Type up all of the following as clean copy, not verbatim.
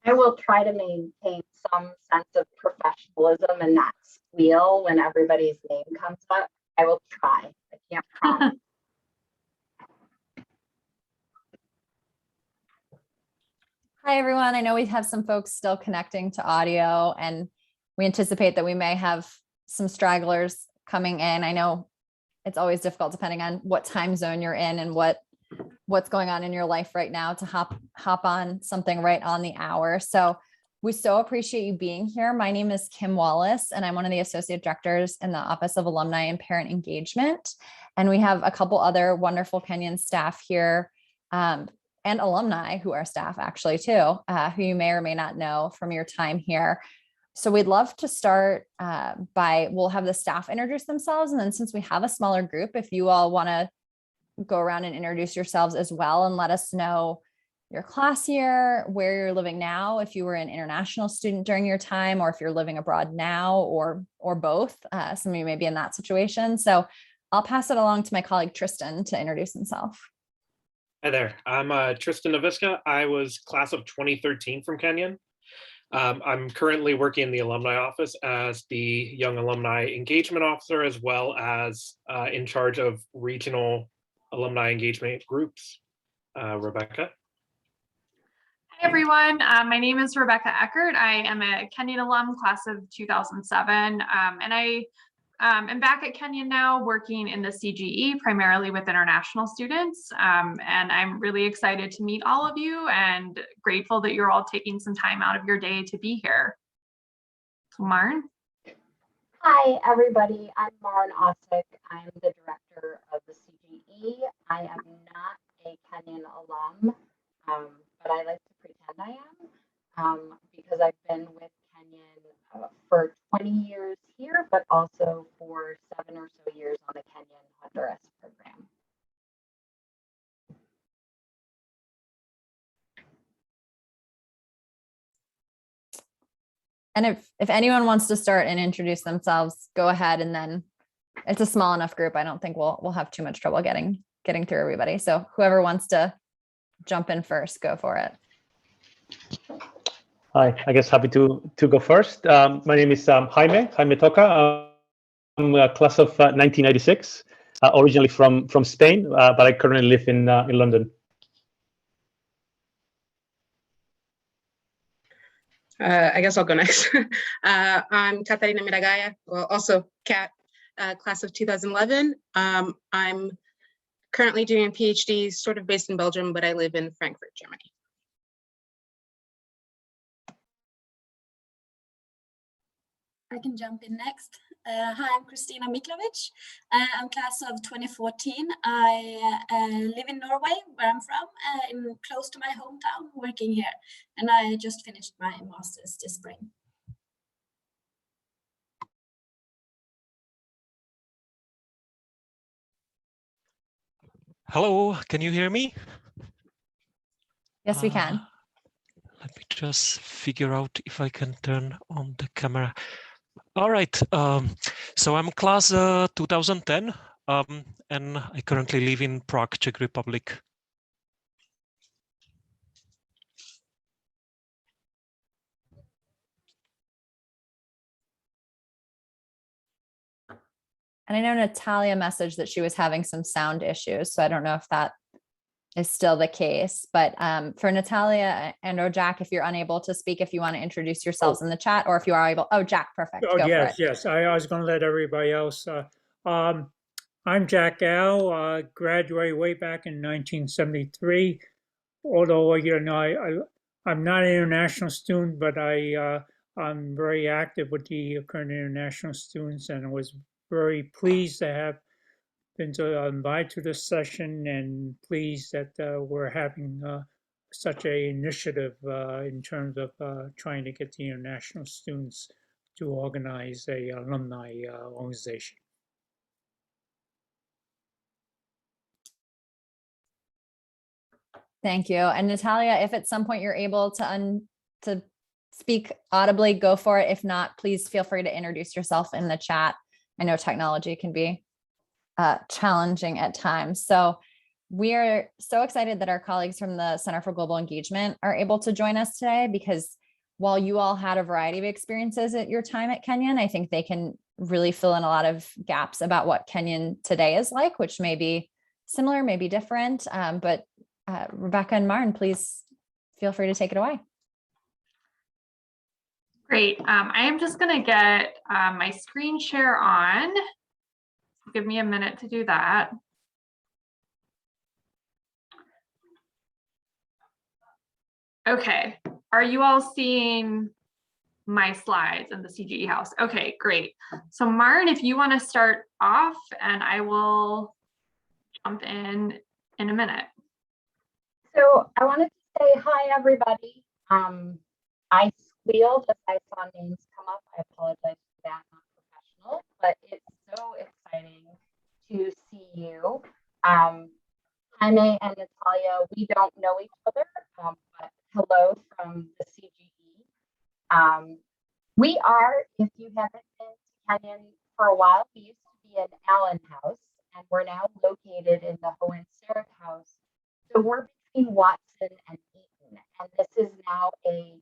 I will try to maintain some sense of professionalism and not squeal when everybody's name comes up. I will try. I can't promise. Hi, everyone. I know we have some folks still connecting to audio, and we anticipate that we may have some stragglers coming in. I know it's always difficult depending on what time zone you're in and what's going on in your life right now to hop on something right on the hour. So we so appreciate you being here. My name is Kim Wallace, and I'm one of the associate directors in the Office of Alumni and Parent Engagement. And we have a couple other wonderful Kenyan staff here, and alumni who are staff actually too, who you may or may not know from your time here. So we'd love to start we'll have the staff introduce themselves. And then since we have a smaller group, if you all want to go around and introduce yourselves as well and let us know your class year, where you're living now, if you were an international student during your time, or if you're living abroad now, or both. Some of you may be in that situation. So I'll pass it along to my colleague Tristan to introduce himself. Hi there, I'm Tristan Naviska. I was class of 2013 from Kenyon. I'm currently working in the alumni office as the Young Alumni Engagement Officer, as well as in charge of regional alumni engagement groups. Rebecca. Hi everyone, my name is Rebecca Eckert. I am a Kenyon alum, class of 2007, and I I'm back at Kenyon now, working in the CGE, primarily with international students. And I'm really excited to meet all of you and grateful that you're all taking some time out of your day to be here. So Maren. Hi, everybody. I'm Maren Osick. I'm the director of the CGE. I am not a Kenyon alum, but I like to pretend I am because I've been with Kenyon for 20 years here, but also for 7 or so years on the Kenyan Honduras program. And if anyone wants to start and introduce themselves, go ahead. And then it's a small enough group. I don't think we'll have too much trouble getting through everybody. So whoever wants to jump in first, go for it. Hi, I guess happy to go first. My name is Jaime Toca. I'm a class of 1996, originally from Spain, but I currently live in London. I guess I'll go next. I'm Katarina Miragaya, well, also Kat, class of 2011. I'm currently doing a PhD, sort of based in Belgium, but I live in Frankfurt, Germany. I can jump in next. Hi, I'm Christina Miklovic. I'm class of 2014. I live in Norway, where I'm from, close to my hometown, working here. And I just finished my master's this spring. Hello, can you hear me? Yes, we can. Let me just figure out if I can turn on the camera. All right, so I'm class 2010, and I currently live in Prague, Czech Republic. And I know Natalia messaged that she was having some sound issues, so I don't know if that is still the case. But for Natalia and or Jack, if you're unable to speak, if you want to introduce yourselves in the chat, or if you are able, Jack, perfect. Oh, go yes, for it. yes. I was going to let everybody else. I'm Jack Al, graduated way back in 1973. Although, you know, I'm not an international student, but I'm very active with the current international students, and I was very pleased to have been invited to this session, and pleased that we're having such a initiative in terms of trying to get the international students to organize a alumni organization. Thank you. And Natalia, if at some point you're able to speak audibly, go for it. If not, please feel free to introduce yourself in the chat. I know technology can be challenging at times. So we are so excited that our colleagues from the Center for Global Engagement are able to join us today, because while you all had a variety of experiences at your time at Kenyon, I think they can really fill in a lot of gaps about what Kenyon today is like, which may be similar, maybe different. But Rebecca and Martin, please feel free to take it away. Great. I am just going to get my screen share on. Give me a minute to do that. Okay. Are you all seeing my slides in the CGE house? Okay, great. So Martin, if you want to start off, and I will jump in a minute. So I wanted to say hi, everybody. I squealed as I saw names come up. I apologize for that, not professional, but it's so exciting to see you. Jaime and Natalia, we don't know each other, but hello from the CGE. We are, if you haven't been to Kenyon for a while, we used to be in Allen House, and we're now located in the Hohen Sarek House. So we're between Watson and Eaton, and this is now a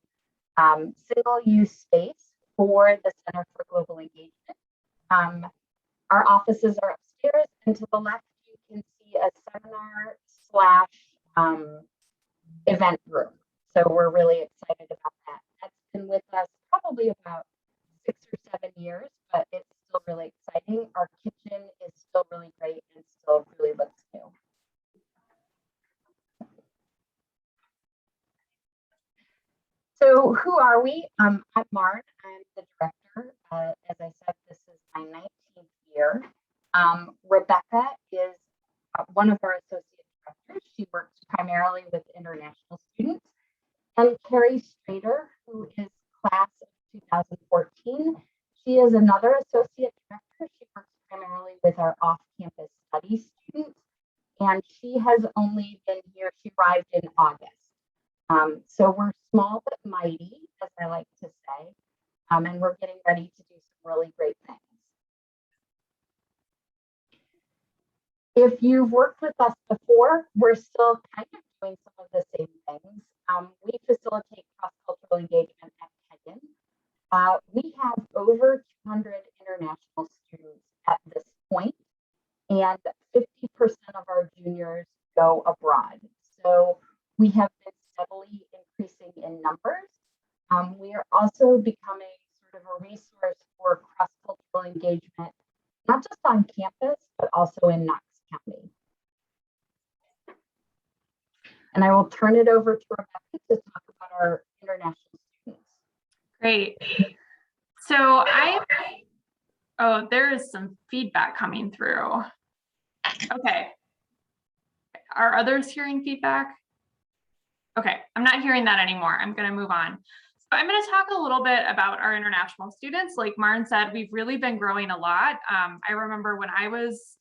single-use space for the Center for Global Engagement. Our offices are upstairs, and to the left, you can see a seminar / event room. So we're really excited about that. That's been with us probably about 6 or 7 years, but it's still really exciting. Our kitchen is still really great and still really looks new. So who are we? I'm Marn. I'm the director. As I said, this is my 19th year. Rebecca is one of our associate directors. She works primarily with international students. And Carrie Strader, who is class of 2014. She is another associate director. She works primarily with our off-campus studies students. And she has only been here, she arrived in August. So we're small but mighty, as I like to say, and we're getting ready to do some really great things. If you've worked with us before, we're still kind of doing some of the same things. We facilitate cross-cultural engagement at Kenyon. We have over 200 international students at this point, and 50% of our juniors go abroad. So we have been steadily increasing in numbers. We are also becoming sort of a resource for cross-cultural engagement, not just on campus, but also in Knox County. And I will turn it over to Rebecca to talk about our international students. Great. So oh, there is some feedback coming through. Okay. Are others hearing feedback? Okay, I'm not hearing that anymore. I'm going to move on. So I'm going to talk a little bit about our international students. Like Marn said, we've really been growing a lot. I remember when I was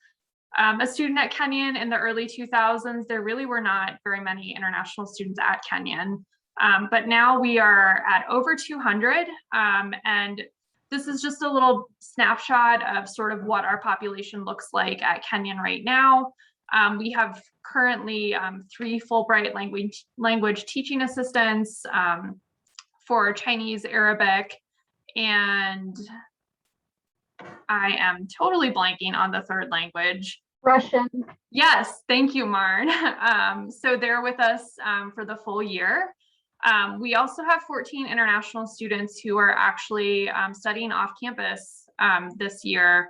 a student at Kenyon in the early 2000s, there really were not very many international students at Kenyon. But now we are at over 200. And this is just a little snapshot of sort of what our population looks like at Kenyon right now. We have currently 3 Fulbright language teaching assistants for Chinese, Arabic, and I am totally blanking on the third language. Russian. Yes, thank you, Marn. So they're with us for the full year. We also have 14 international students who are actually studying off campus this year,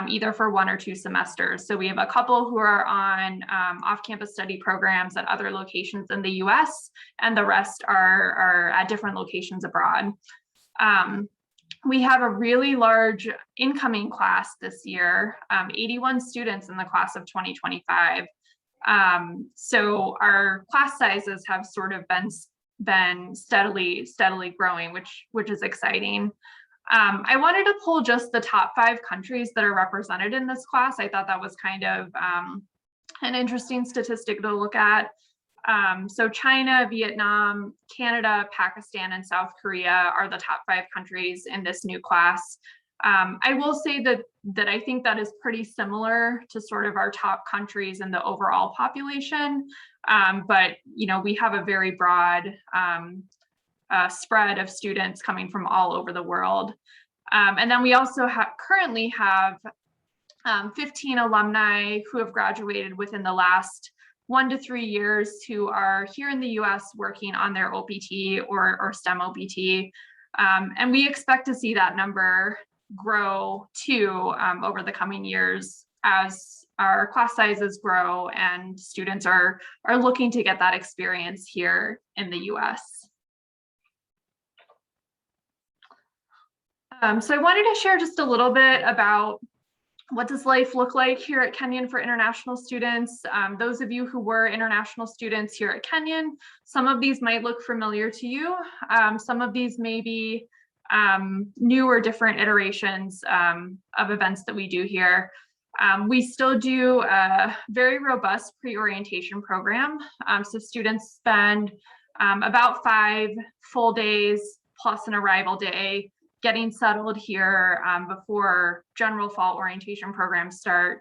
either for 1 or 2 semesters. So we have a couple who are on off-campus study programs at other locations in the US, and the rest are at different locations abroad. We have a really large incoming class this year, 81 students in the class of 2025. So our class sizes have sort of been steadily growing, which is exciting. I wanted to pull just the top 5 countries that are represented in this class. I thought that was kind of an interesting statistic to look at. So China, Vietnam, Canada, Pakistan, and South Korea are the top 5 countries in this new class. I will say that I think that is pretty similar to sort of our top countries in the overall population. But, you know, we have a very broad spread of students coming from all over the world. And then we also currently have 15 alumni who have graduated within the last 1 to 3 years who are here in the US working on their OPT or STEM OPT. And we expect to see that number grow too over the coming years as our class sizes grow and students are looking to get that experience here in the US. So I wanted to share just a little bit about what does life look like here at Kenyon for international students. Those of you who were international students here at Kenyon, some of these might look familiar to you. Some of these may be new or different iterations of events that we do here. We still do a very robust pre-orientation program. So students spend about 5 full days plus an arrival day getting settled here before general fall orientation programs start.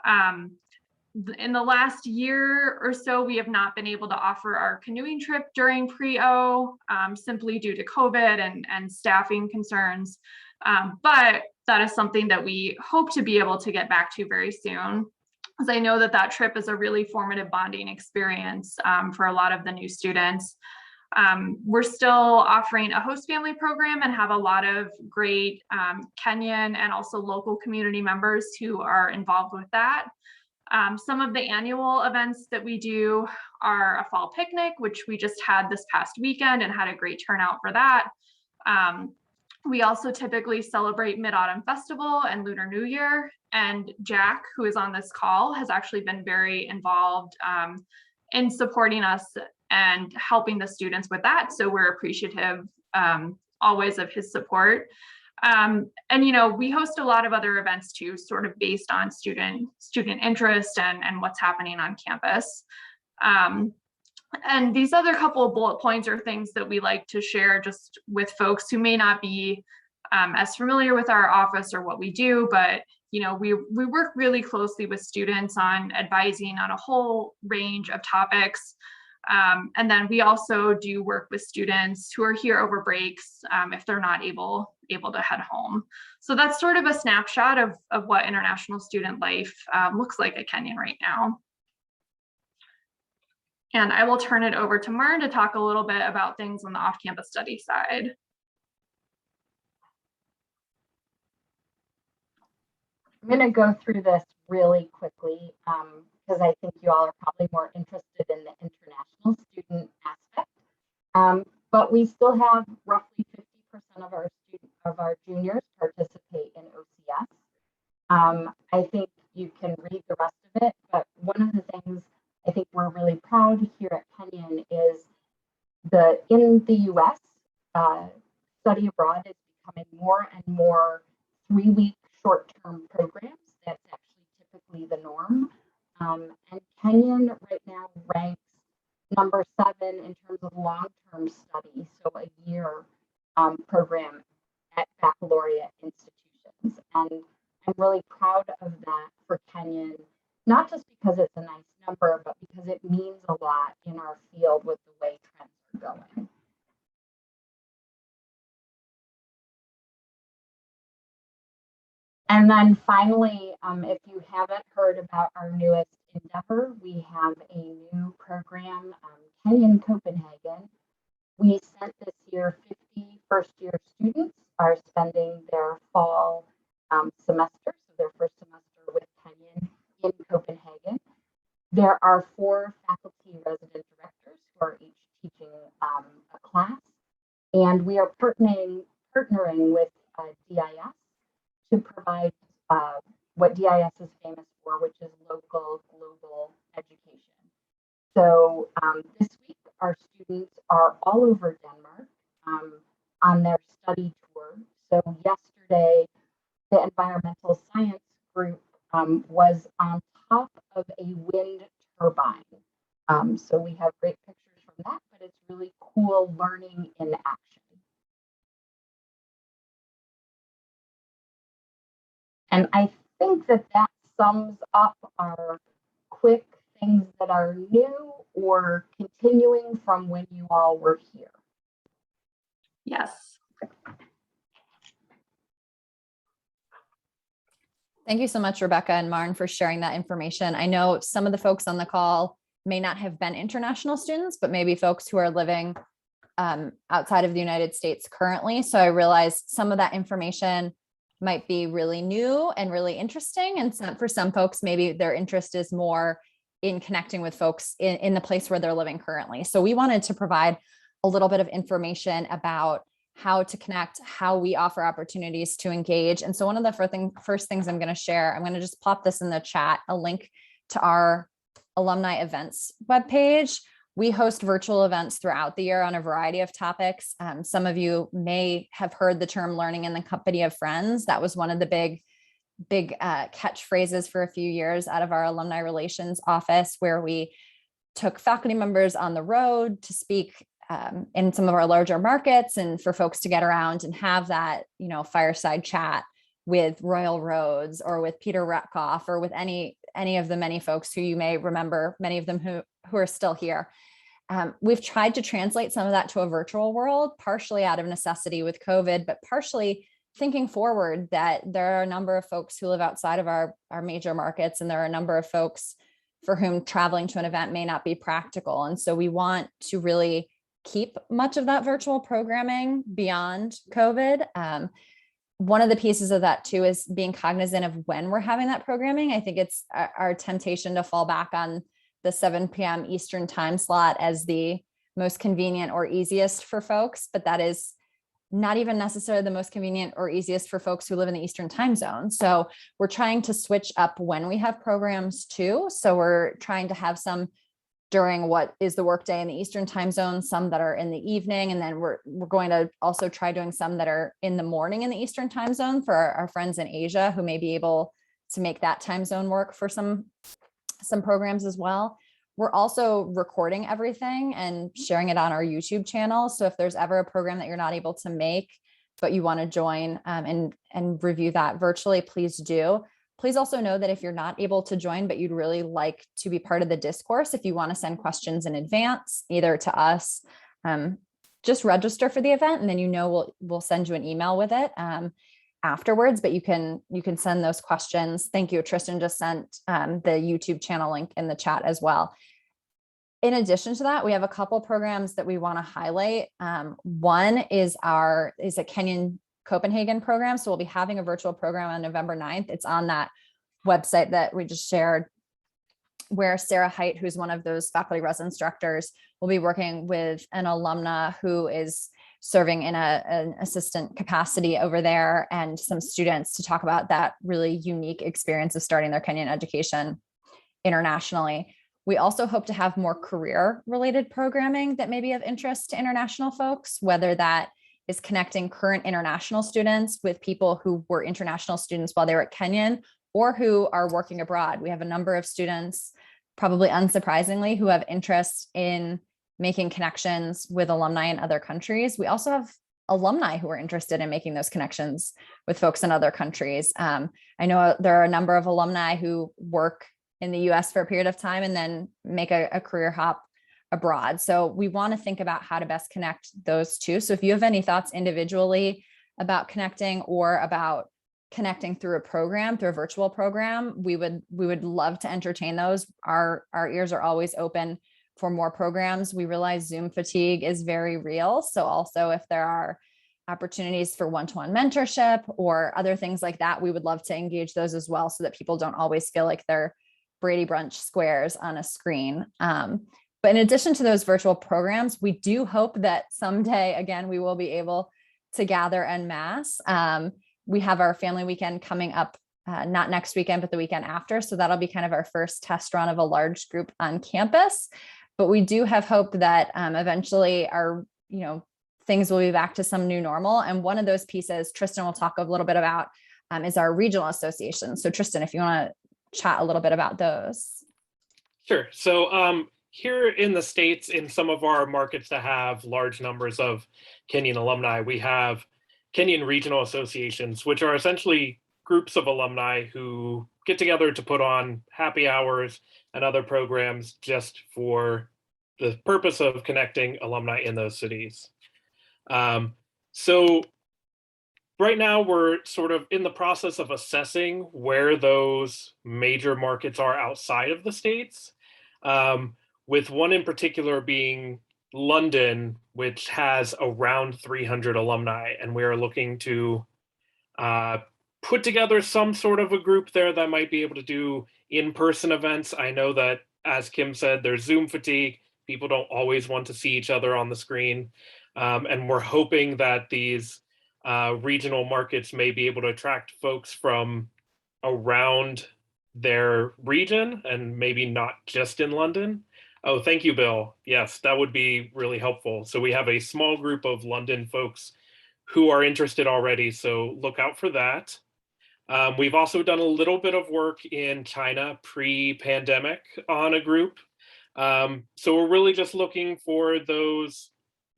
In the last year or so, we have not been able to offer our canoeing trip during pre-O simply due to COVID and staffing concerns. But that is something that we hope to be able to get back to very soon, because I know that that trip is a really formative bonding experience for a lot of the new students. We're still offering a host family program and have a lot of great Kenyan and also local community members who are involved with that. Some of the annual events that we do are a fall picnic, which we just had this past weekend and had a great turnout for that. We also typically celebrate Mid-Autumn Festival and Lunar New Year. And Jack, who is on this call, has actually been very involved in supporting us and helping the students with that. So we're appreciative always of his support. And, you know, we host a lot of other events too, sort of based on student interest and what's happening on campus. And these other couple of bullet points are things that we like to share just with folks who may not be as familiar with our office or what we do, but you know, we work really closely with students on advising on a whole range of topics. And then we also do work with students who are here over breaks if they're not able to head home. So that's sort of a snapshot of what international student life looks like at Kenyon right now. And I will turn it over to Mern to talk a little bit about things on the off-campus study side. I'm going to go through this really quickly because I think you all are probably more interested in the international student aspect. But we still have roughly 50% of our juniors participate in OCS. I think you can read the rest of it, but one of the things I think we're really proud here at Kenyon is in the US, study abroad is becoming more and more 3-week short-term programs. That's actually typically the norm. And Kenyon right now ranks number 7 in terms of long-term study, so a year program at baccalaureate institutions. And I'm really proud of that for Kenyon, not just because it's a nice number, but because it means a lot in our field with the way trends are going. And then finally, if you haven't heard about our newest endeavor, we have a new program, Kenyan Copenhagen. We sent this year 50 first-year students are spending their fall semester, so their first semester with Kenyon in Copenhagen. There are 4 faculty resident directors who are each teaching a class, and we are partnering with DIS to provide what DIS is famous for, which is local global education. So this week, our students are all over Denmark on their study tour. So yesterday, the environmental science group was on top of a wind turbine. So we have great pictures from that, but it's really cool learning in action. And I think that that sums up our quick things that are new or continuing from when you all were here. Yes. Thank you so much, Rebecca and Marn, for sharing that information. I know some of the folks on the call may not have been international students, but maybe folks who are living outside of the United States currently. So I realized some of that information might be really new and really interesting. And for some folks, maybe their interest is more in connecting with folks in the place where they're living currently. So we wanted to provide a little bit of information about how to connect, how we offer opportunities to engage. And so one of the first things I'm going to share, I'm going to just plop this in the chat, a link to our alumni events webpage. We host virtual events throughout the year on a variety of topics. Some of you may have heard the term learning in the company of friends. That was one of the big catchphrases for a few years out of our alumni relations office, where we took faculty members on the road to speak in some of our larger markets, and for folks to get around and have that, fireside chat with Royal Roads or with Peter Retkoff or with any of the many folks who you may remember, many of them who are still here. We've tried to translate some of that to a virtual world, partially out of necessity with COVID, but partially thinking forward that there are a number of folks who live outside of our major markets, and there are a number of folks for whom traveling to an event may not be practical. And so we want to really keep much of that virtual programming beyond COVID. One of the pieces of that too is being cognizant of when we're having that programming. I think it's our temptation to fall back on the 7 p.m. Eastern time slot as the most convenient or easiest for folks, but that is not even necessarily the most convenient or easiest for folks who live in the Eastern time zone. So we're trying to switch up when we have programs too. So we're trying to have some during what is the workday in the Eastern time zone, some that are in the evening, and then we're going to also try doing some that are in the morning in the Eastern time zone for our friends in Asia who may be able to make that time zone work for some programs as well. We're also recording everything and sharing it on our YouTube channel. So if there's ever a program that you're not able to make, but you want to join and review that virtually, please do. Please also know that if you're not able to join, but you'd really like to be part of the discourse, if you want to send questions in advance, either to us, just register for the event, and then we'll send you an email with it afterwards. But you can send those questions. Thank you. Tristan just sent the YouTube channel link in the chat as well. In addition to that, we have a couple programs that we want to highlight. One is a Kenyan Copenhagen program. So we'll be having a virtual program on November 9th. It's on that website that we just shared, where Sarah Height, who's one of those faculty res instructors, will be working with an alumna who is serving in an assistant capacity over there, and some students to talk about that really unique experience of starting their Kenyan education internationally. We also hope to have more career-related programming that may be of interest to international folks, whether that is connecting current international students with people who were international students while they were at Kenyon or who are working abroad. We have a number of students, probably unsurprisingly, who have interest in making connections with alumni in other countries. We also have alumni who are interested in making those connections with folks in other countries. I know there are a number of alumni who work in the US for a period of time and then make a career hop abroad. So we want to think about how to best connect those two. So if you have any thoughts individually about connecting or about connecting through a virtual program, we would love to entertain those. Our ears are always open for more programs. We realize Zoom fatigue is very real. So also if there are opportunities for one-to-one mentorship or other things like that, we would love to engage those as well, so that people don't always feel like they're Brady Bunch squares on a screen. But in addition to those virtual programs, we do hope that someday, again, we will be able to gather en masse. We have our family weekend coming up, not next weekend, but the weekend after. So that'll be kind of our first test run of a large group on campus. But we do have hope that eventually things will be back to some new normal. And one of those pieces, Tristan will talk a little bit about, is our regional association. So Tristan, if you want to chat a little bit about those. Sure. So here in the States, in some of our markets that have large numbers of Kenyan alumni, we have Kenyan regional associations, which are essentially groups of alumni who get together to put on happy hours and other programs just for the purpose of connecting alumni in those cities. So right now we're sort of in the process of assessing where those major markets are outside of the States, with one in particular being London, which has around 300 alumni, and we are looking to put together some sort of a group there that might be able to do in-person events. I know that, as Kim said, there's Zoom fatigue. People don't always want to see each other on the screen. And we're hoping that these regional markets may be able to attract folks from around their region and maybe not just in London. Oh, thank you, Bill. Yes, that would be really helpful. So we have a small group of London folks who are interested already, so look out for that. We've also done a little bit of work in China pre-pandemic on a group. So we're really just looking for those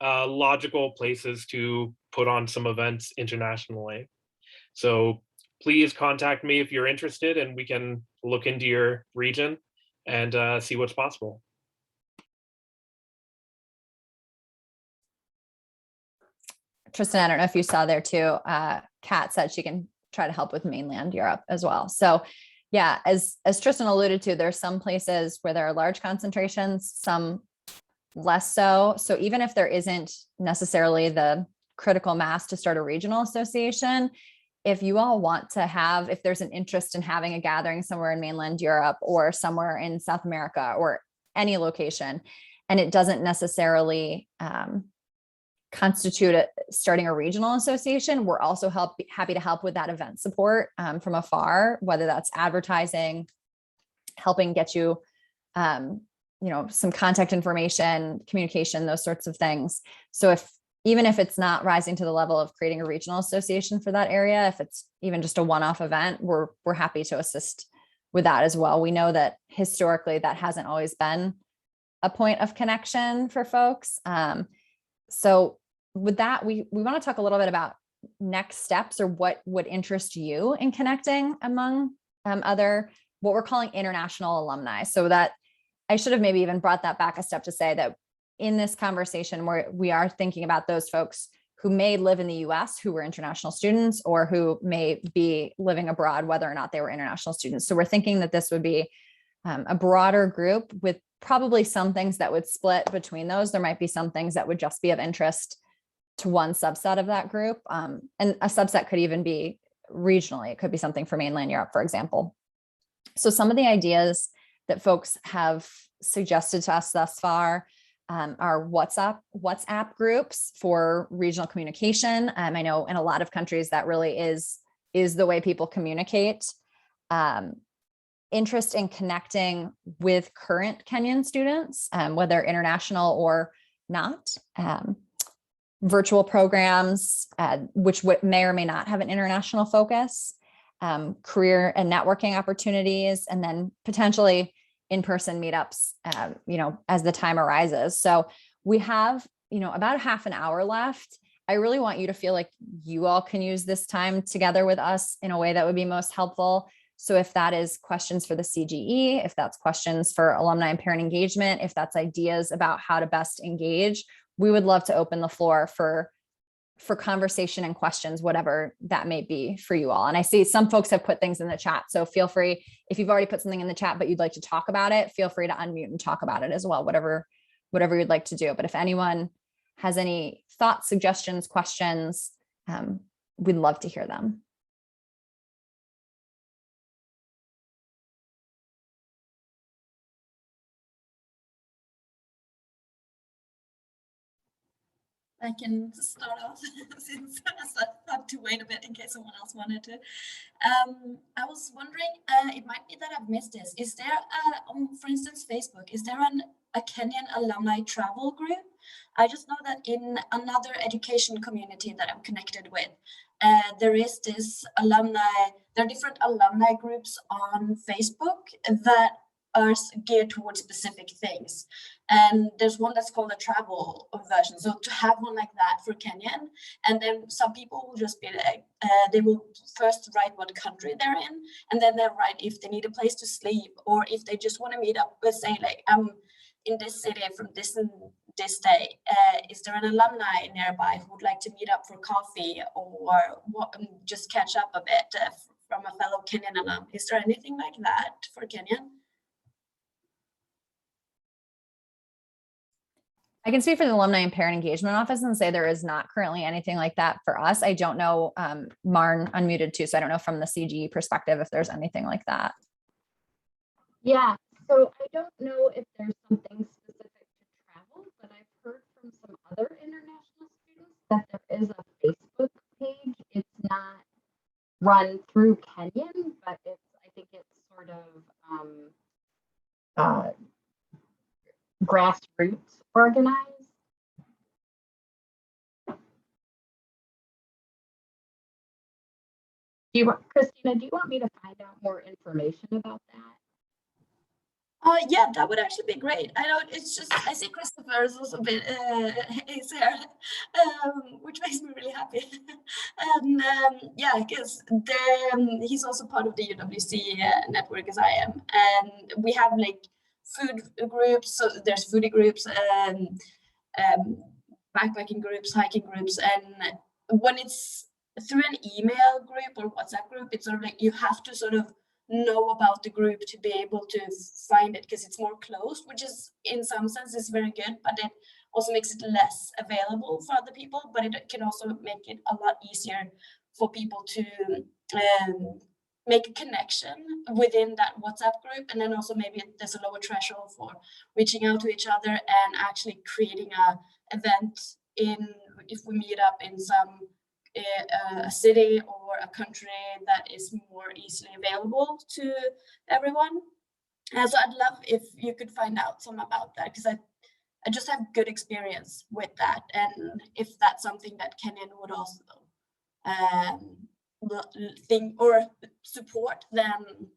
logical places to put on some events internationally. So please contact me if you're interested, and we can look into your region and see what's possible. Tristan, I don't know if you saw there too, Kat said she can try to help with mainland Europe as well. So yeah, as Tristan alluded to, there's some places where there are large concentrations, some less so. So even if there isn't necessarily the critical mass to start a regional association, if you all want to have, if there's an interest in having a gathering somewhere in mainland Europe or somewhere in South America or any location, and it doesn't necessarily constitute starting a regional association, we're also happy to help with that event support from afar, whether that's advertising, helping get you, some contact information, communication, those sorts of things. So even if it's not rising to the level of creating a regional association for that area, if it's even just a one-off event, we're happy to assist with that as well. We know that historically that hasn't always been a point of connection for folks. So with that, we want to talk a little bit about next steps, or what would interest you in connecting among other, what we're calling international alumni. So that I should have maybe even brought that back a step to say that in this conversation, we are thinking about those folks who may live in the US who were international students, or who may be living abroad, whether or not they were international students. So we're thinking that this would be a broader group with probably some things that would split between those. There might be some things that would just be of interest to one subset of that group. And a subset could even be regionally. It could be something for mainland Europe, for example. So some of the ideas that folks have suggested to us thus far are WhatsApp groups for regional communication. I know in a lot of countries that really is the way people communicate. Interest in connecting with current Kenyan students, whether international or not. Virtual programs, which may or may not have an international focus, career and networking opportunities, and then potentially in-person meetups, as the time arises. So we have, about half an hour left. I really want you to feel like you all can use this time together with us in a way that would be most helpful. So if that is questions for the CGE, if that's questions for alumni and parent engagement, if that's ideas about how to best engage, we would love to open the floor for conversation and questions, whatever that may be for you all. And I see some folks have put things in the chat. So feel free, if you've already put something in the chat, but you'd like to talk about it, feel free to unmute and talk about it as well, whatever you'd like to do. But if anyone has any thoughts, suggestions, questions, we'd love to hear them. I can start off since I have to wait a bit in case someone else wanted to. I was wondering, it might be that I've missed this. Is there, for instance, Facebook, is there a Kenyan alumni travel group? I just know that in another education community that I'm connected with, there is this there are different alumni groups on Facebook that are geared towards specific things. And there's one that's called a travel version. So to have one like that for Kenyan, and then some people will just be like, they will first write what country they're in, and then they'll write if they need a place to sleep, or if they just want to meet up, let's say like, I'm in this city from this and this day. Is there an alumni nearby who would like to meet up for coffee, or just catch up a bit from a fellow Kenyan alum? Is there anything like that for Kenyan? I can speak for the Alumni and Parent Engagement Office and say there is not currently anything like that for us. I don't know, Marn unmuted too, so I don't know from the CGE perspective if there's anything like that. Yeah, so I don't know if there's something specific to travel, but I've heard from some other international students that there is a Facebook page. It's not run through Kenyon, but I think it's sort of grassroots organized. Christina, do you want me to find out more information about that? Yeah, that would actually be great. I know it's just, I see Christopher is also a bit, he's here, which makes me really happy. And yeah, because he's also part of the UWC network as I am. And we have like food groups, so there's foodie groups, backpacking groups, hiking groups. And when it's through an email group or WhatsApp group, it's sort of like you have to sort of know about the group to be able to find it, because it's more closed, which is in some sense is very good, but it also makes it less available for other people. But it can also make it a lot easier for people to make a connection within that WhatsApp group. And then also maybe there's a lower threshold for reaching out to each other and actually creating a event if we meet up in some a city or a country that is more easily available to everyone. And so I'd love if you could find out some about that, because I just have good experience with that. And if that's something that Kenyan would also think or support, then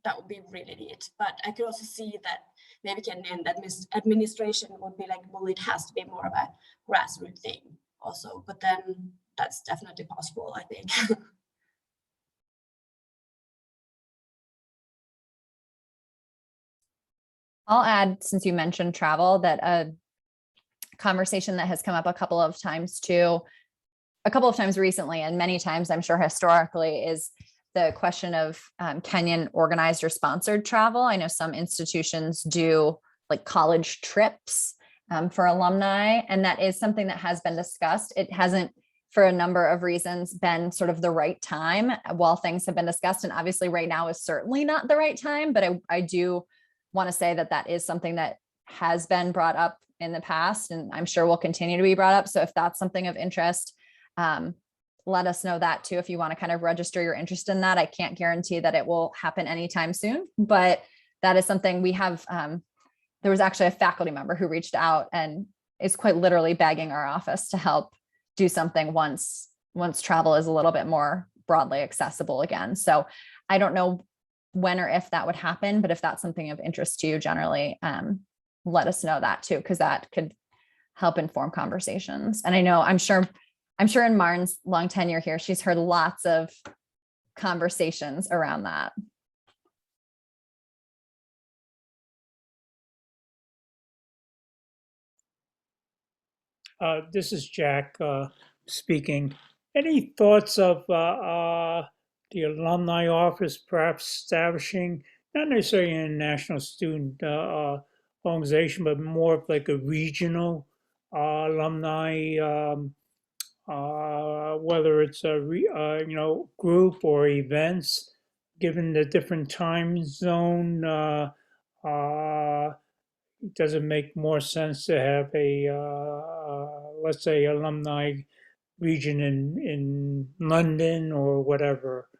that would be really neat. But I could also see that maybe Kenyan administration would be like, well, it has to be more of a grassroots thing also. But then that's definitely possible, I think. I'll add, since you mentioned travel, that a conversation that has come up a couple of times recently, and many times I'm sure historically, is the question of Kenyan organized or sponsored travel. I know some institutions do like college trips for alumni, and that is something that has been discussed. It hasn't, for a number of reasons, been sort of the right time while things have been discussed. And obviously right now is certainly not the right time, but I do want to say that that is something that has been brought up in the past, and I'm sure will continue to be brought up. So if that's something of interest, let us know that too, if you want to kind of register your interest in that. I can't guarantee that it will happen anytime soon, but that is something we have. There was actually a faculty member who reached out and is quite literally begging our office to help do something once travel is a little bit more broadly accessible again. So I don't know when or if that would happen, but if that's something of interest to you generally, let us know that too, because that could help inform conversations. And I know, I'm sure in Marn's long tenure here, she's heard lots of conversations around that. This is Jack speaking. Any thoughts of the alumni office perhaps establishing, not necessarily an international student organization, but more of like a regional alumni, whether it's a group or events, given the different time zone? Does it make more sense to have a let's say alumni region in London or whatever,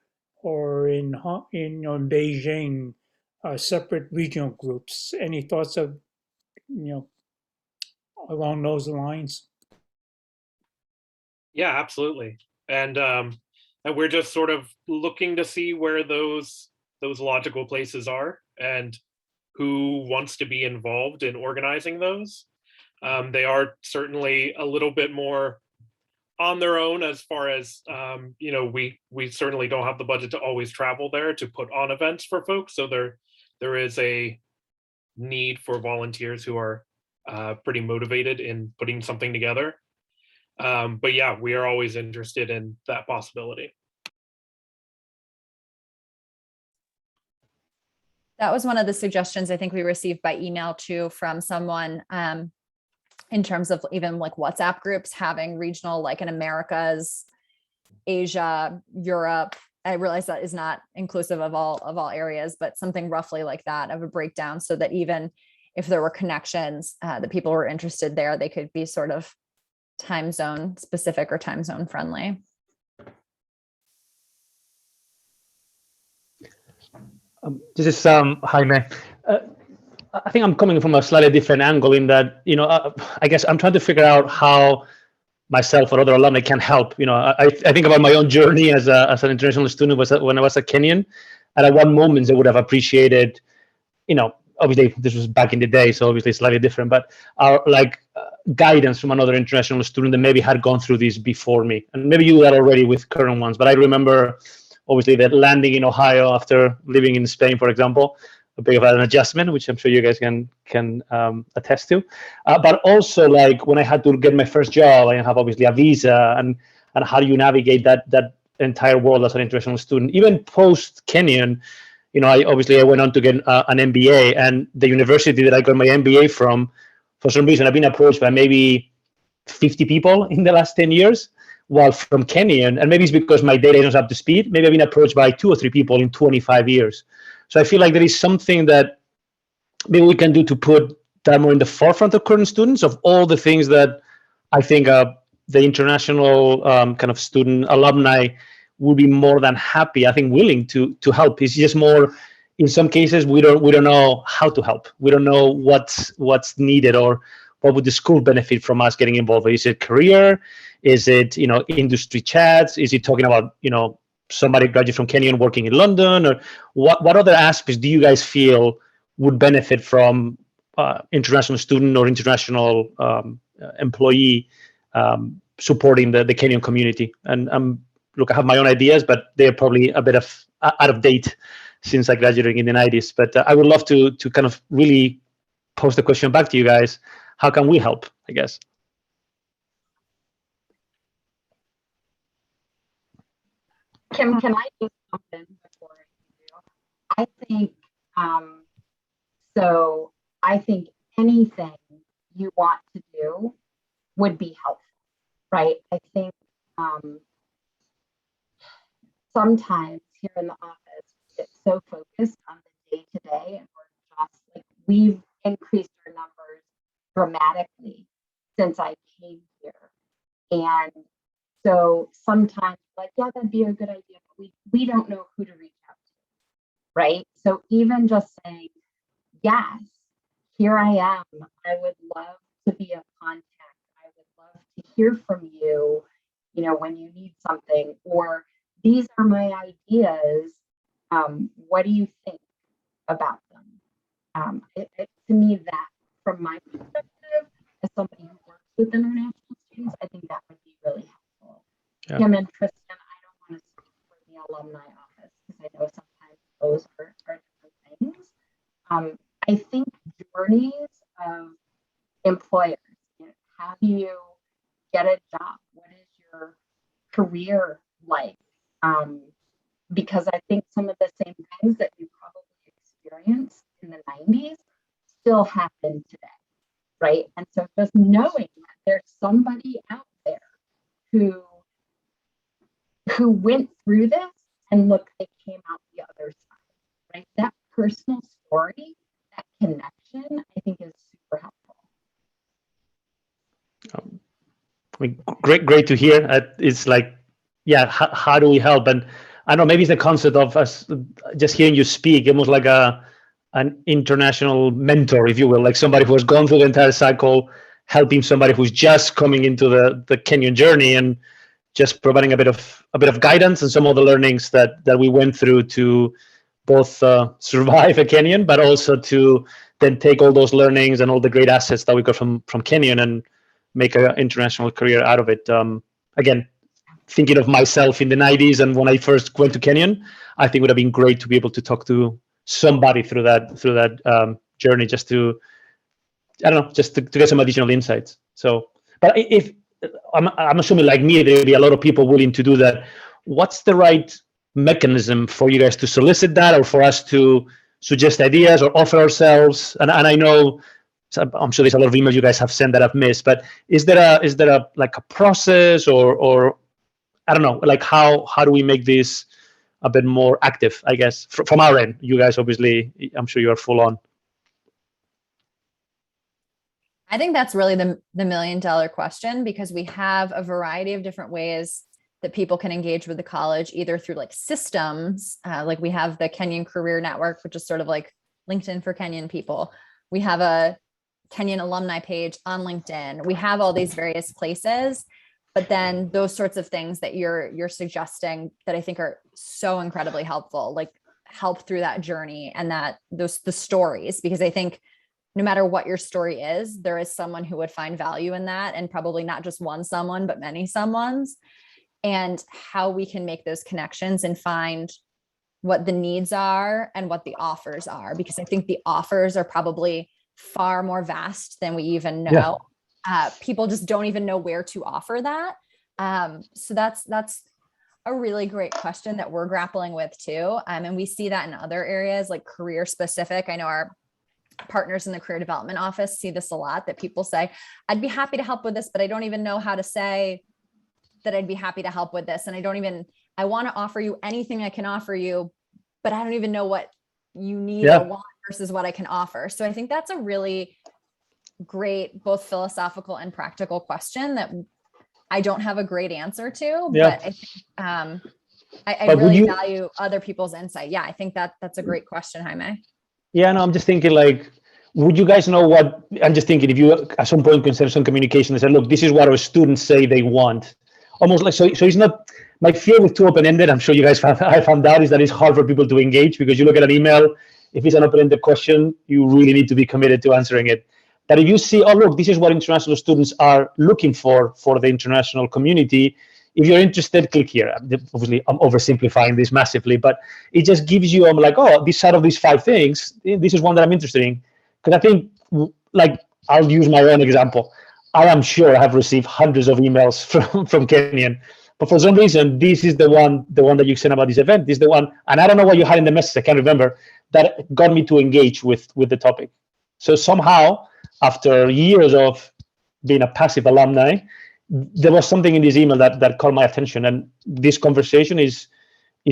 or in Beijing, separate regional groups? Any thoughts of along those lines? Yeah, absolutely. And we're just sort of looking to see where those logical places are. And who wants to be involved in organizing those. They are certainly a little bit more on their own as far as, we certainly don't have the budget to always travel there to put on events for folks. So there is a need for volunteers who are pretty motivated in putting something together. But yeah, we are always interested in that possibility. That was one of the suggestions I think we received by email too from someone, in terms of even like WhatsApp groups having regional, like in Americas, Asia, Europe. I realize that is not inclusive of all areas, but something roughly like that of a breakdown, so that even if there were connections, the people who were interested there, they could be sort of time zone specific or time zone friendly. This is Jaime. I think I'm coming from a slightly different angle in that, I guess I'm trying to figure out how myself or other alumni can help. I think about my own journey as an international student when I was at Kenyon, and at one moment I would have appreciated, obviously this was back in the day, so obviously slightly different, but guidance from another international student that maybe had gone through this before me. And maybe you were already with current ones, but I remember obviously that landing in Ohio after living in Spain, for example, a bit of an adjustment, which I'm sure you guys can attest to. But also, like when I had to get my first job, I have obviously a visa, and how do you navigate that entire world as an international student? Even post Kenyon, I went on to get an MBA, and the university that I got my MBA from, for some reason, I've been approached by maybe 50 people in the last 10 years. While from Kenyon, and maybe it's because my data isn't up to speed, maybe I've been approached by 2 or 3 people in 25 years. So I feel like there is something that maybe we can do to put that more in the forefront of current students, of all the things that I think the international kind of student alumni would be more than happy, I think, willing to help. It's just more, in some cases, we don't know how to help. We don't know what's needed, or what would the school benefit from us getting involved? Is it career? Is it, industry chats? Is it talking about, somebody graduated from Kenyon working in London? Or what other aspects do you guys feel would benefit from international student or international employee supporting the Kenyan community? And look, I have my own ideas, but they're probably a bit of out of date since I graduated in the 90s. But I would love to kind of really pose the question back to you guys. How can we help, I guess? Kim, can I just jump in before you? I think, so I think anything you want to do would be helpful, right? I think sometimes here in the office, we get so focused on the day-to-day, and we're just like, we've increased our numbers dramatically since I came here. And so sometimes, like, yeah, that'd be a good idea, but we don't know who to reach out to, right? So even just saying, yes, here I am. I would love to be a contact. I would love to hear from you, when you need something, or these are my ideas. What do you think about them? To me, that from my perspective, as somebody who works with international students, I think that would be really helpful. Yeah. Kim and Tristan, I don't want to speak for the alumni office because I know sometimes those are different things. I think journeys of employers, how do you get a job? What is your career like? Because I think some of the same things that you probably experienced in the 90s still happen today, right? And so just knowing that there's somebody out there who went through this and look, they came out the other side, right? That personal story, that connection, I think is super helpful. Great to hear. It's like, yeah, how do we help? And I don't know, maybe it's the concept of us just hearing you speak, almost like an international mentor, if you will, like somebody who has gone through the entire cycle, helping somebody who's just coming into the Kenyan journey, and just providing a bit of guidance and some of the learnings that we went through to both survive a Kenyon, but also to then take all those learnings and all the great assets that we got from Kenyon and make an international career out of it. Again, thinking of myself in the 90s and when I first went to Kenyon, I think it would have been great to be able to talk to somebody through that journey, just to, I don't know, just to get some additional insights. So, but if I'm assuming like me, there'll be a lot of people willing to do that. What's the right mechanism for you guys to solicit that, or for us to suggest ideas or offer ourselves? And I know, I'm sure there's a lot of emails you guys have sent that I've missed, but is there a like a process, or I don't know, like how do we make this a bit more active, I guess, from our end? You guys, obviously, I'm sure you are full on. I think that's really the $1 million question, because we have a variety of different ways that people can engage with the college, either through like systems, like we have the Kenyan Career Network, which is sort of like LinkedIn for Kenyan people. We have a Kenyan alumni page on LinkedIn. We have all these various places, but then those sorts of things that you're suggesting that I think are so incredibly helpful, like help through that journey and the stories, because I think no matter what your story is, there is someone who would find value in that, and probably not just one someone, but many someones. And how we can make those connections and find what the needs are and what the offers are, because I think the offers are probably far more vast than we even know. Yeah. People just don't even know where to offer that. So that's a really great question that we're grappling with too. And we see that in other areas like career specific. I know our partners in the career development office see this a lot, that people say, I'd be happy to help with this, but I don't even know how to say that I'd be happy to help with this. And I want to offer you anything I can offer you, but I don't even know what you need or want versus what I can offer. So I think that's a really great, both philosophical and practical question that I don't have a great answer to, but I think I really value other people's insight. Yeah, I think that's a great question, Jaime. Yeah, no, I'm just thinking like, would you guys know what, I'm just thinking if you at some point consider some communication and say, look, this is what our students say they want. Almost like, so it's not, my fear with too open-ended, I'm sure you guys I found out, is that it's hard for people to engage, because you look at an email, if it's an open-ended question, you really need to be committed to answering it. But if you see, oh, look, this is what international students are looking for the international community. If you're interested, click here. Obviously, I'm oversimplifying this massively, but it just gives you, I'm like, oh, this out of these 5 things, this is one that I'm interested in. Because I think, like, I'll use my own example. I am sure I have received hundreds of emails from Kenyan, but for some reason, this is the one that you sent about this event. This is the one, and I don't know what you had in the message, I can't remember, that got me to engage with the topic. So somehow, after years of being a passive alumni, there was something in this email that caught my attention, and this conversation is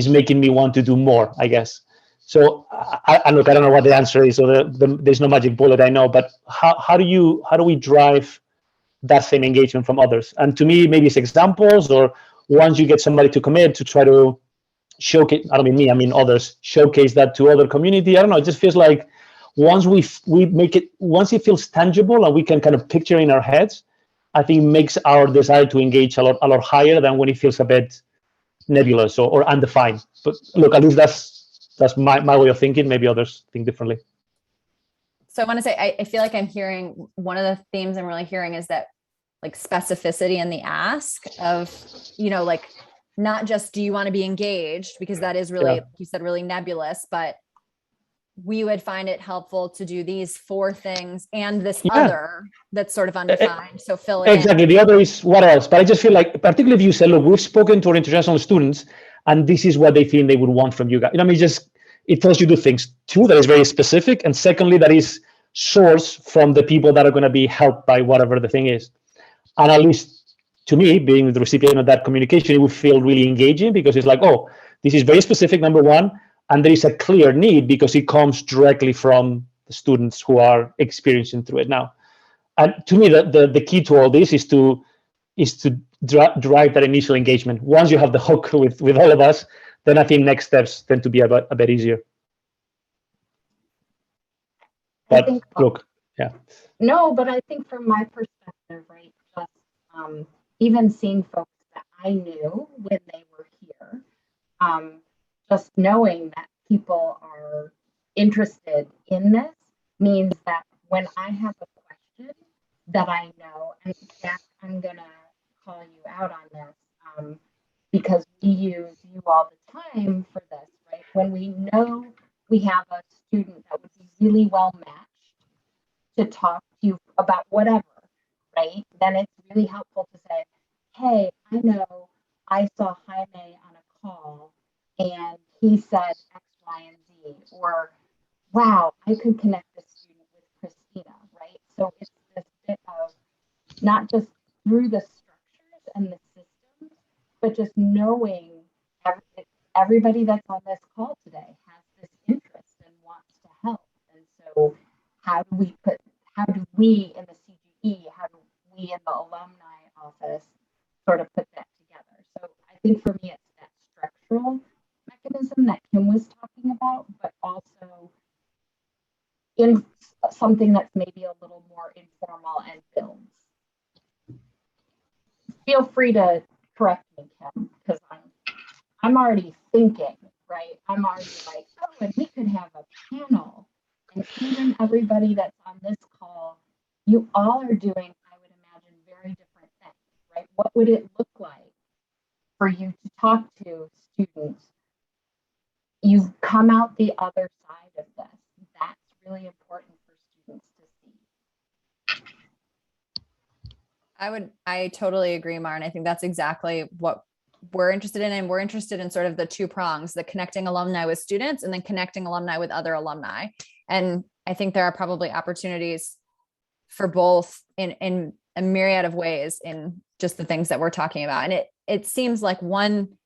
making me want to do more, I guess. So I look, I don't know what the answer is, so there's no magic bullet, I know, but how do we drive that same engagement from others? And to me, maybe it's examples, or once you get somebody to commit, to try to showcase, I don't mean me, I mean others, showcase that to other community. I don't know, it just feels like once we make it, once it feels tangible and we can kind of picture in our heads, I think makes our desire to engage a lot higher than when it feels a bit nebulous or undefined. But look, at least that's my way of thinking. Maybe others think differently. So I want to say, I feel like I'm hearing, one of the themes I'm really hearing is that like specificity in the ask of, like not just, do you want to be engaged? Because that is really, like you said, really nebulous, but we would find it helpful to do these 4 things and this other that's sort of undefined. So fill it exactly. The other is what else? But I just feel like, particularly if you say, look, we've spoken to our international students and this is what they feel they would want from you guys. It tells you 2 things. 2, that is very specific. And secondly, that is sourced from the people that are going to be helped by whatever the thing is. And at least to me, being the recipient of that communication, it would feel really engaging, because it's like, oh, this is very specific, number 1. And there is a clear need because it comes directly from the students who are experiencing through it now. And to me, the key to all this is to drive that initial engagement. Once you have the hook with all of us, then I think next steps tend to be a bit easier. But look, yeah. No, but I think from my perspective, right, just even seeing folks that I knew when they were here, just knowing that people are interested in this means that when I have a question that I know, and Jack, I'm gonna call you out on this, because we use you all the time for this, right? When we know we have a student that would be really well matched to talk to you about whatever, right? Then it's really helpful to say, hey, I know I saw Jaime on a call and he said X, Y, and Z, or wow, I could connect this student with Christina, right? So it's this bit of not just through the structures and the systems, but just knowing everybody that's on this call today has this interest and wants to help. And so how do we in the CGE, how do we in the alumni office sort of put that together? So I think for me, it's that structural mechanism that Kim was talking about, but also in something that's maybe a little more informal and builds. Feel free to correct me, Kim, because I'm already thinking, right? I'm already like, oh, and we could have a panel. And even everybody that's on this call, you all are doing, I would imagine, very different things, right? What would it look like for you to talk to students? You've come out the other side of this. That's really important for students to see. I totally agree, Marn. I think that's exactly what we're interested in. And we're interested in sort of the two prongs, the connecting alumni with students and then connecting alumni with other alumni. And I think there are probably opportunities for both in a myriad of ways in just the things that we're talking about. And it seems like one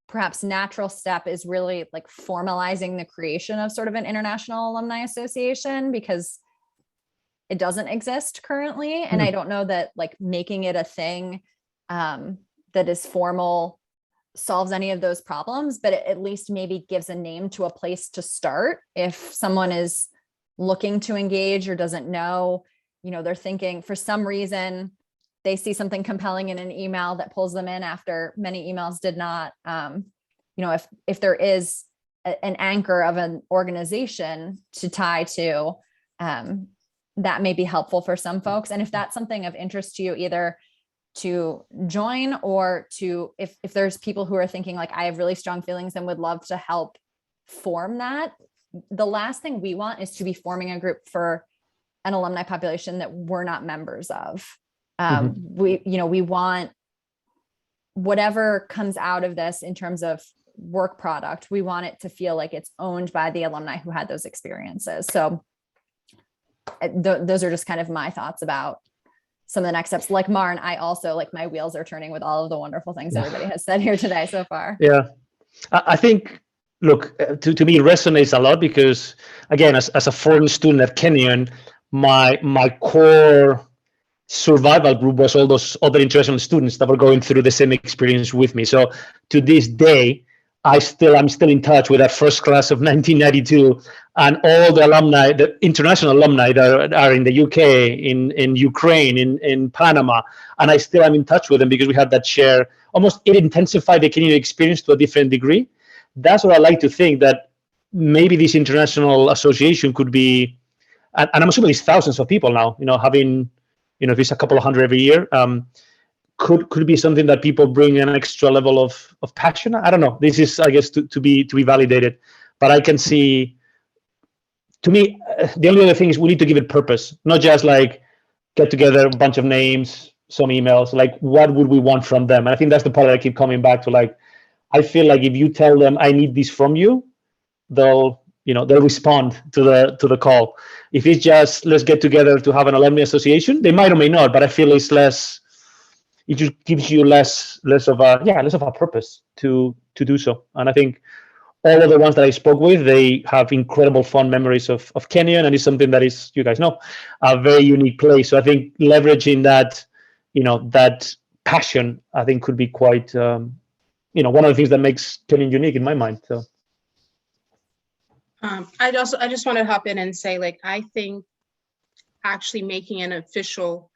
perhaps natural step is really like formalizing the creation of sort of an international alumni association, because it doesn't exist currently. And I don't know that like making it a thing that is formal solves any of those problems, but it at least maybe gives a name to a place to start. If someone is looking to engage or doesn't know, they're thinking for some reason, they see something compelling in an email that pulls them in after many emails did not. If there is an anchor of an organization to tie to, that may be helpful for some folks. And if that's something of interest to you, either to join or to, if there's people who are thinking like, I have really strong feelings and would love to help form that, the last thing we want is to be forming a group for an alumni population that we're not members of. We want whatever comes out of this in terms of work product, we want it to feel like it's owned by the alumni who had those experiences. So those are just kind of my thoughts about some of the next steps. Like Marn, I also like my wheels are turning with all of the wonderful things everybody has said here today so far. Yeah, I think, look, to me, it resonates a lot because, again, as a foreign student at Kenyon, my core survival group was all those other international students that were going through the same experience with me. So to this day, I'm still in touch with that first class of 1992 and all the alumni, the international alumni that are in the UK, in Ukraine, in Panama, and I still am in touch with them because we have that share. Almost it intensified the Kenyan experience to a different degree. That's what I like to think, that maybe this international association could be, and I'm assuming it's thousands of people now, having, if it's a couple of hundred every year, could be something that people bring an extra level of passion. I don't know. This is, I guess, to be validated, but I can see. To me, the only other thing is we need to give it purpose, not just like get together a bunch of names, some emails. Like, what would we want from them? And I think that's the part that I keep coming back to. Like, I feel like if you tell them I need this from you, they'll respond to the call. If it's just let's get together to have an alumni association, they might or may not, but I feel it's less. It just gives you less of a purpose to do so. And I think all of the ones that I spoke with, they have incredible fond memories of Kenyon, and it's something that is, you guys know, a very unique place. So I think leveraging that, that passion, I think could be quite, one of the things that makes Kenyon unique in my mind. So. I just want to hop in and say, like, I think actually making an official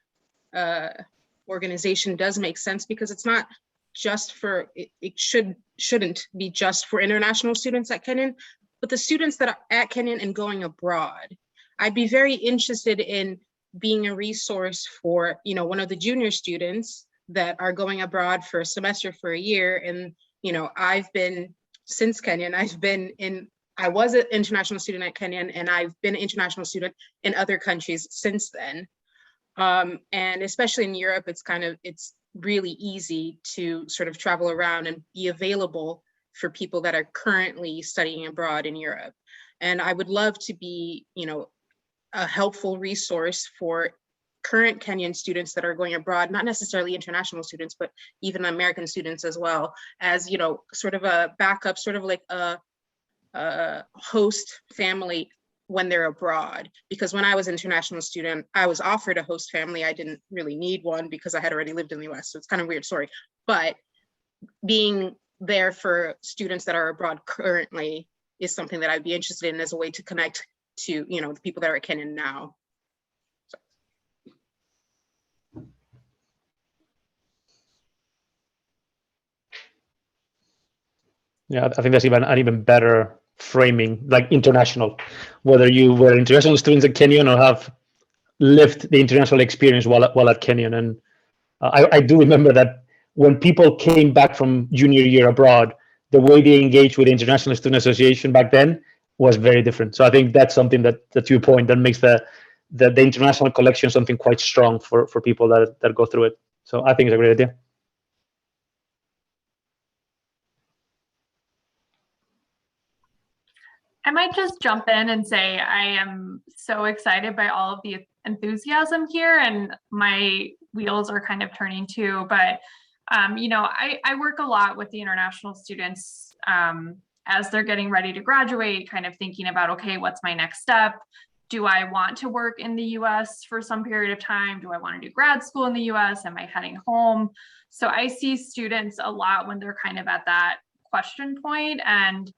organization does make sense, because it's not just for, it shouldn't be just for international students at Kenyon, but the students that are at Kenyon and going abroad. I'd be very interested in being a resource for, you know, one of the junior students that are going abroad for a semester for a year. And, you know, I've been, since Kenyon, I was an international student at Kenyon, and I've been an international student in other countries since then. And especially in Europe, it's really easy to sort of travel around and be available for people that are currently studying abroad in Europe. And I would love to be, you know, a helpful resource for current Kenyan students that are going abroad, not necessarily international students, but even American students as well, as, you know, sort of a backup, sort of like a host family when they're abroad. Because when I was an international student, I was offered a host family. I didn't really need one because I had already lived in the US. So it's kind of a weird story, but being there for students that are abroad currently is something that I'd be interested in as a way to connect to, you know, the people that are at Kenyon now. Yeah, I think that's an even better framing, like international, whether you were international students at Kenyon or have lived the international experience while at Kenyon. And I do remember that when people came back from junior year abroad, the way they engaged with the International Student Association back then was very different. So I think that's something that to your point, that makes the international collection something quite strong for people that go through it. So I think it's a great idea. I might just jump in and say I am so excited by all of the enthusiasm here, and my wheels are kind of turning too. But you know, I work a lot with the international students as they're getting ready to graduate, kind of thinking about, okay, what's my next step? Do I want to work in the US for some period of time? Do I want to do grad school in the US? Am I heading home? So I see students a lot when they're kind of at that question point. And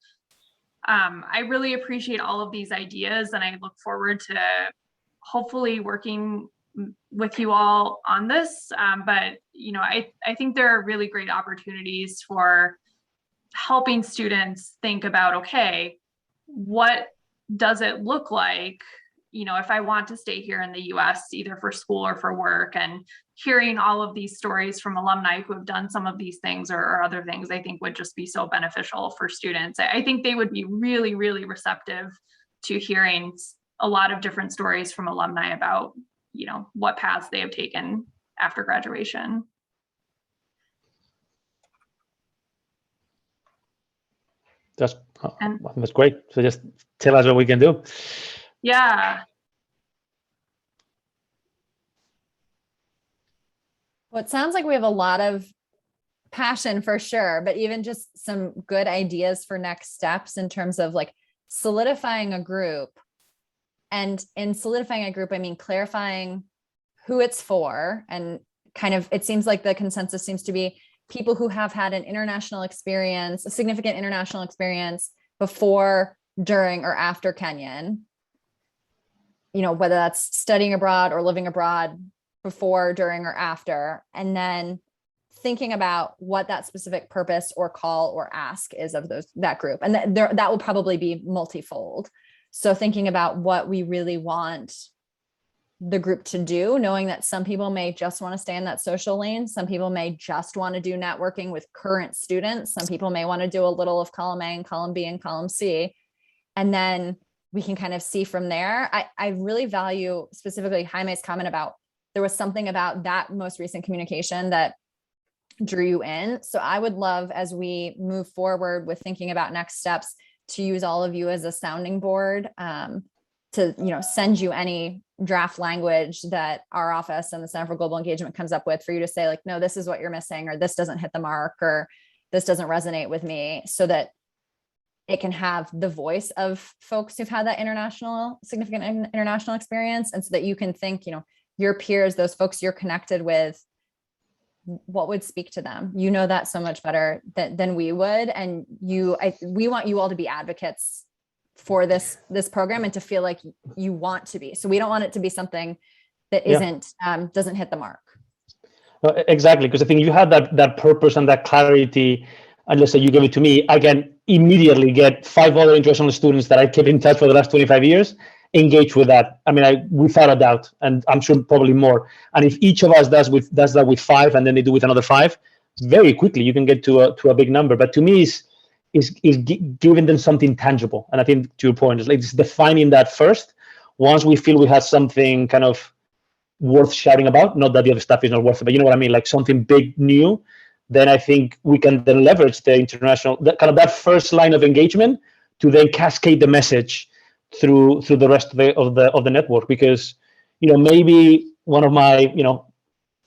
I really appreciate all of these ideas, and I look forward to hopefully working with you all on this. But you know, I think there are really great opportunities for helping students think about, okay, what does it look like, you know, if I want to stay here in the US, either for school or for work, and hearing all of these stories from alumni who have done some of these things or other things, I think would just be so beneficial for students. I think they would be really, really receptive to hearing a lot of different stories from alumni about, you know, what paths they have taken after graduation. That's great. So just tell us what we can do. Yeah. Well, it sounds like we have a lot of passion for sure, but even just some good ideas for next steps in terms of like solidifying a group. And in solidifying a group, I mean clarifying who it's for, and kind of, it seems like the consensus seems to be people who have had an international experience, a significant international experience before, during, or after Kenyon. You know, whether that's studying abroad or living abroad before, during, or after, and then thinking about what that specific purpose or call or ask is of that group. And that will probably be multifold. So thinking about what we really want the group to do, knowing that some people may just want to stay in that social lane. Some people may just want to do networking with current students. Some people may want to do a little of column A and column B and column C. And then we can kind of see from there. I really value specifically Jaime's comment about there was something about that most recent communication that drew you in. So I would love, as we move forward with thinking about next steps, to use all of you as a sounding board, to, you know, send you any draft language that our office and the Center for Global Engagement comes up with, for you to say like, no, this is what you're missing, or this doesn't hit the mark, or this doesn't resonate with me, so that it can have the voice of folks who've had that significant international experience. And so that you can think, you know, your peers, those folks you're connected with, what would speak to them? You know that so much better than we would. And we want you all to be advocates for this program, and to feel like you want to be. So we don't want it to be something that doesn't hit the mark. Exactly, because I think you had that purpose and that clarity and let's say you give it to me, I can immediately get 5 other international students that I kept in touch for the last 25 years, engage with that. I mean, without a doubt, and I'm sure probably more. And if each of us does that with 5, and then they do with another 5, very quickly you can get to a big number. But to me, is giving them something tangible. And I think to your point, is like just defining that first. Once we feel we have something kind of worth shouting about, not that the other stuff is not worth it, but you know what I mean, like something big, new, then I think we can then leverage the international, that first line of engagement to then cascade the message through the rest of the network. Because, maybe one of my,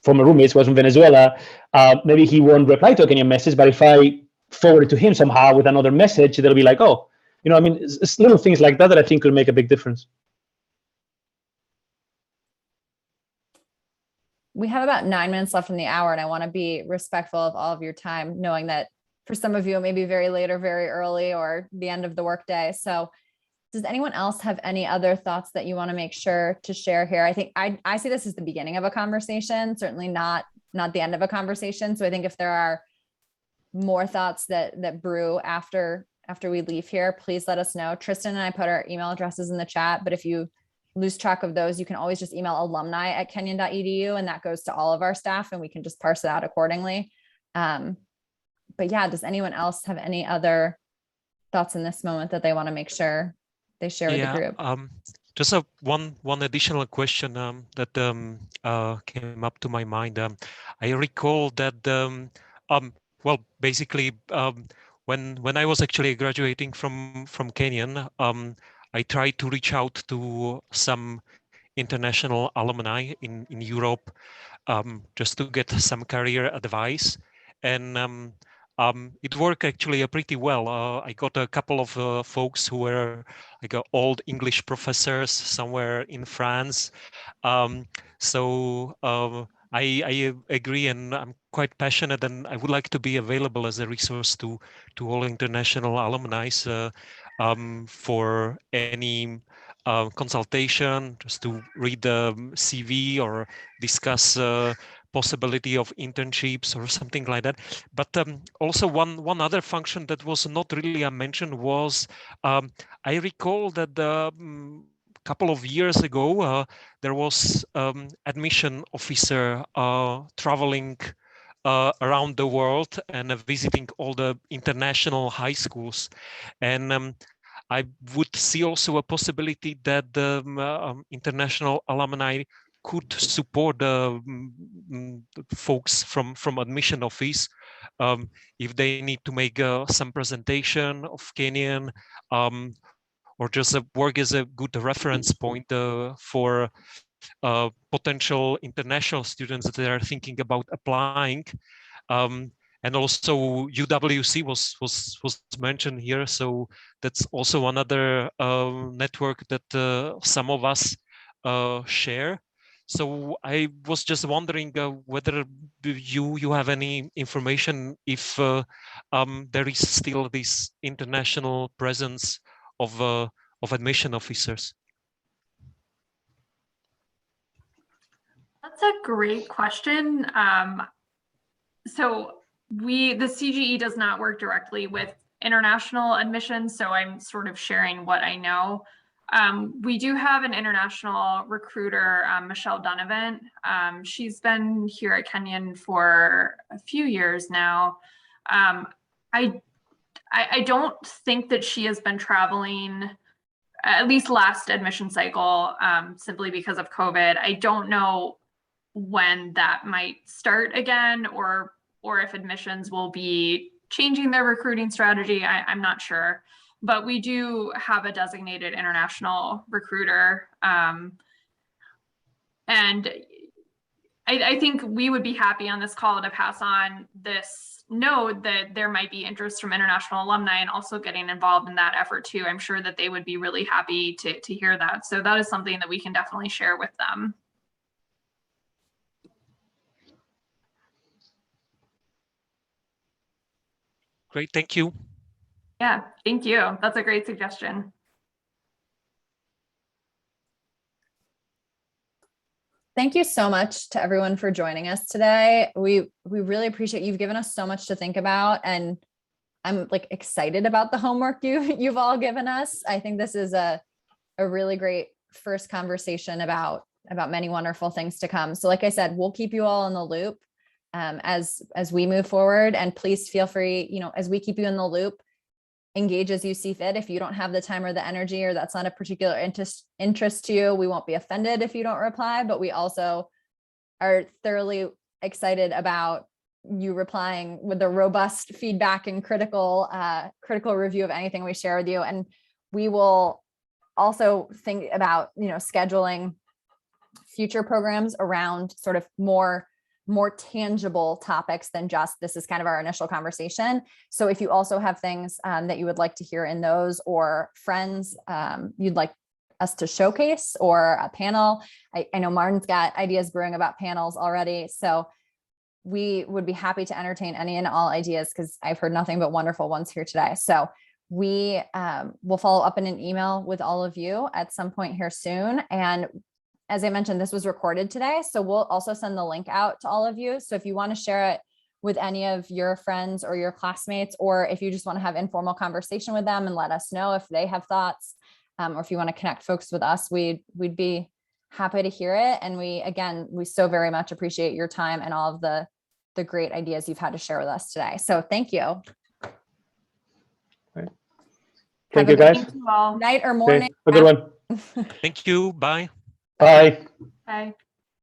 former roommates was from Venezuela, maybe he won't reply to a Kenyan message, but if I forward it to him somehow with another message, they'll be like, oh, I mean, it's little things like that I think could make a big difference. We have about 9 minutes left in the hour, and I want to be respectful of all of your time, knowing that for some of you, it may be very late or very early or the end of the workday. So does anyone else have any other thoughts that you want to make sure to share here? I think I see this as the beginning of a conversation, certainly not the end of a conversation. So I think if there are more thoughts that brew after we leave here, please let us know. Tristan and I put our email addresses in the chat, but if you lose track of those, you can always just email alumni@kenyon.edu, and that goes to all of our staff, and we can just parse it out accordingly. But yeah, does anyone else have any other thoughts in this moment that they want to make sure they share with the group? Just one additional question that came up to my mind. I recall that basically when I was actually graduating from Kenyon, I tried to reach out to some international alumni in Europe just to get some career advice, and it worked actually pretty well. I got a couple of folks who were like old English professors somewhere in France. So I agree, and I'm quite passionate, and I would like to be available as a resource to all international alumni for any consultation, just to read the CV or discuss possibility of internships or something like that. But also one other function that was not really mentioned was I recall that a couple of years ago there was admission officer traveling around the world and visiting all the international high schools, and I would see also a possibility that the international alumni could support folks from admission office if they need to make some presentation of Kenyan, or just work as a good reference point for potential international students that are thinking about applying. And also UWC was mentioned here, so that's also another network that some of us share. So I was just wondering whether you have any information if there is still this international presence of admission officers. That's a great question. So the CGE does not work directly with international admissions, so I'm sort of sharing what I know. We do have an international recruiter, Michelle Donovan. She's been here at Kenyon for a few years now. I don't think that she has been traveling, at least last admission cycle, simply because of COVID. I don't know when that might start again, or if admissions will be changing their recruiting strategy. I'm not sure, but we do have a designated international recruiter. And I think we would be happy on this call to pass on this note that there might be interest from international alumni and also getting involved in that effort too. I'm sure that they would be really happy to hear that. So that is something that we can definitely share with them. Great, thank you. Yeah, thank you. That's a great suggestion. Thank you so much to everyone for joining us today. We really appreciate you've given us so much to think about, and I'm like excited about the homework you've all given us. I think this is a really great first conversation about many wonderful things to come. So like I said, we'll keep you all in the loop as we move forward, and please feel free, you know, as we keep you in the loop, engage as you see fit. If you don't have the time or the energy, or that's not a particular interest to you, we won't be offended if you don't reply, but we also are thoroughly excited about you replying with the robust feedback and critical review of anything we share with you. And we will also think about, you know, scheduling future programs around sort of more tangible topics than just this is kind of our initial conversation. So if you also have things that you would like to hear in those, or friends you'd like us to showcase, or a panel, I know Martin's got ideas brewing about panels already. So we would be happy to entertain any and all ideas, because I've heard nothing but wonderful ones here today. So we will follow up in an email with all of you at some point here soon. And as I mentioned, this was recorded today, so we'll also send the link out to all of you. So if you want to share it with any of your friends or your classmates, or if you just want to have informal conversation with them and let us know if they have thoughts, or if you want to connect folks with us, we'd be happy to hear it. And we so very much appreciate your time and all of the great ideas you've had to share with us today. So thank you. Thank you, guys. Thank you all. Night or Okay, morning. have a good one. Thank you. Bye. Bye. Bye.